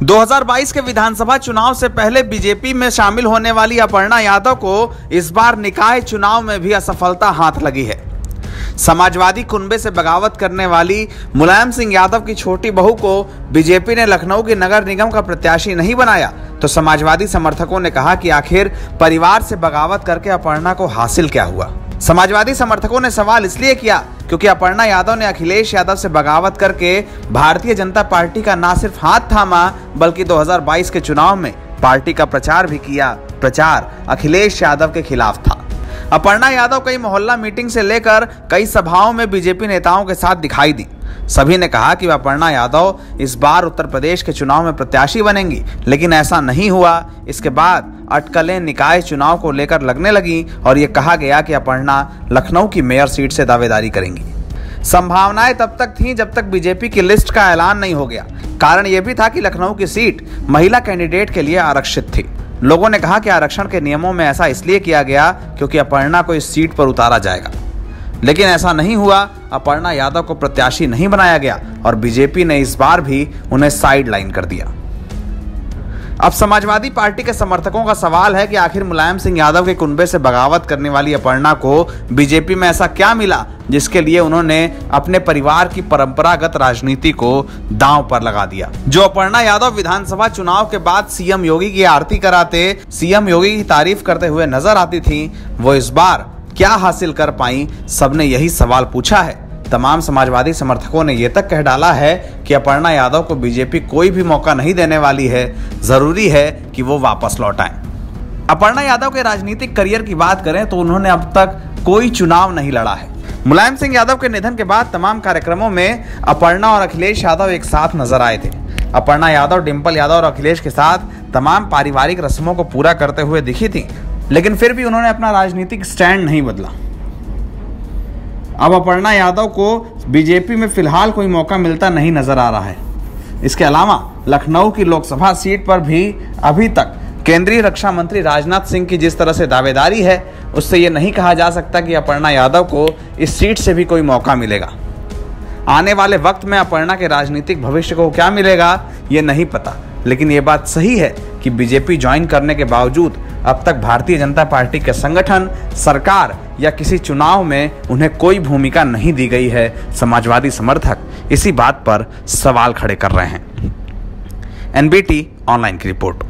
2022 के विधानसभा चुनाव से पहले बीजेपी में शामिल होने वाली अपर्णा यादव को इस बार निकाय चुनाव में भी असफलता हाथ लगी है। समाजवादी कुनबे से बगावत करने वाली मुलायम सिंह यादव की छोटी बहू को बीजेपी ने लखनऊ के नगर निगम का प्रत्याशी नहीं बनाया, तो समाजवादी समर्थकों ने कहा कि आखिर परिवार से बगावत करके अपर्णा को हासिल क्या हुआ। समाजवादी समर्थकों ने सवाल इसलिए किया क्योंकि अपर्णा यादव ने अखिलेश यादव से बगावत करके भारतीय जनता पार्टी का न सिर्फ हाथ थामा बल्कि 2022 के चुनाव में पार्टी का प्रचार भी किया। प्रचार अखिलेश यादव के खिलाफ था। अपर्णा यादव कई मोहल्ला मीटिंग से लेकर कई सभाओं में बीजेपी नेताओं के साथ दिखाई दी। सभी ने कहा कि अपर्णा यादव इस बार उत्तर प्रदेश के चुनाव में प्रत्याशी बनेंगी, लेकिन ऐसा नहीं हुआ। इसके बाद अटकलें निकाय चुनाव को लेकर लगने लगी और ये कहा गया कि अपर्णा लखनऊ की मेयर सीट से दावेदारी करेंगी। संभावनाएं तब तक थीं जब तक बीजेपी की लिस्ट का ऐलान नहीं हो गया। कारण यह भी था कि लखनऊ की सीट महिला कैंडिडेट के लिए आरक्षित थी। लोगों ने कहा कि आरक्षण के नियमों में ऐसा इसलिए किया गया क्योंकि अपर्णा को इस सीट पर उतारा जाएगा, लेकिन ऐसा नहीं हुआ। अपर्णा यादव को प्रत्याशी नहीं बनाया गया और बीजेपी ने इस बार भी उन्हें साइड लाइन कर दिया। अब समाजवादी पार्टी के समर्थकों का सवाल है कि आखिर मुलायम सिंह यादव के कुनबे से बगावत करने वाली अपर्णा को बीजेपी में ऐसा क्या मिला जिसके लिए उन्होंने अपने परिवार की परंपरागत राजनीति को दांव पर लगा दिया। जो अपर्णा यादव विधानसभा चुनाव के बाद सीएम योगी की आरती कराते, सीएम योगी की तारीफ करते हुए नजर आती थी, वो इस बार क्या हासिल कर पाई, सबने यही सवाल पूछा है। तमाम समाजवादी समर्थकों ने यह तक कह डाला है कि अपर्णा यादव को बीजेपी कोई भी मौका नहीं देने वाली है, जरूरी है कि वो वापस लौट आएं। अपर्णा यादव के राजनीतिक करियर की बात करें तो उन्होंने अब तक कोई चुनाव नहीं लड़ा है। मुलायम सिंह यादव के निधन के बाद तमाम कार्यक्रमों में अपर्णा और अखिलेश यादव एक साथ नजर आए थे। अपर्णा यादव डिंपल यादव और अखिलेश के साथ तमाम पारिवारिक रस्मों को पूरा करते हुए दिखी थी, लेकिन फिर भी उन्होंने अपना राजनीतिक स्टैंड नहीं बदला। अब अपर्णा यादव को बीजेपी में फिलहाल कोई मौका मिलता नहीं नजर आ रहा है। इसके अलावा लखनऊ की लोकसभा सीट पर भी अभी तक केंद्रीय रक्षा मंत्री राजनाथ सिंह की जिस तरह से दावेदारी है, उससे यह नहीं कहा जा सकता कि अपर्णा यादव को इस सीट से भी कोई मौका मिलेगा। आने वाले वक्त में अपर्णा के राजनीतिक भविष्य को क्या मिलेगा ये नहीं पता, लेकिन ये बात सही है कि बीजेपी ज्वाइन करने के बावजूद अब तक भारतीय जनता पार्टी के संगठन, सरकार या किसी चुनाव में उन्हें कोई भूमिका नहीं दी गई है। समाजवादी समर्थक इसी बात पर सवाल खड़े कर रहे हैं। एनबीटी ऑनलाइन की रिपोर्ट।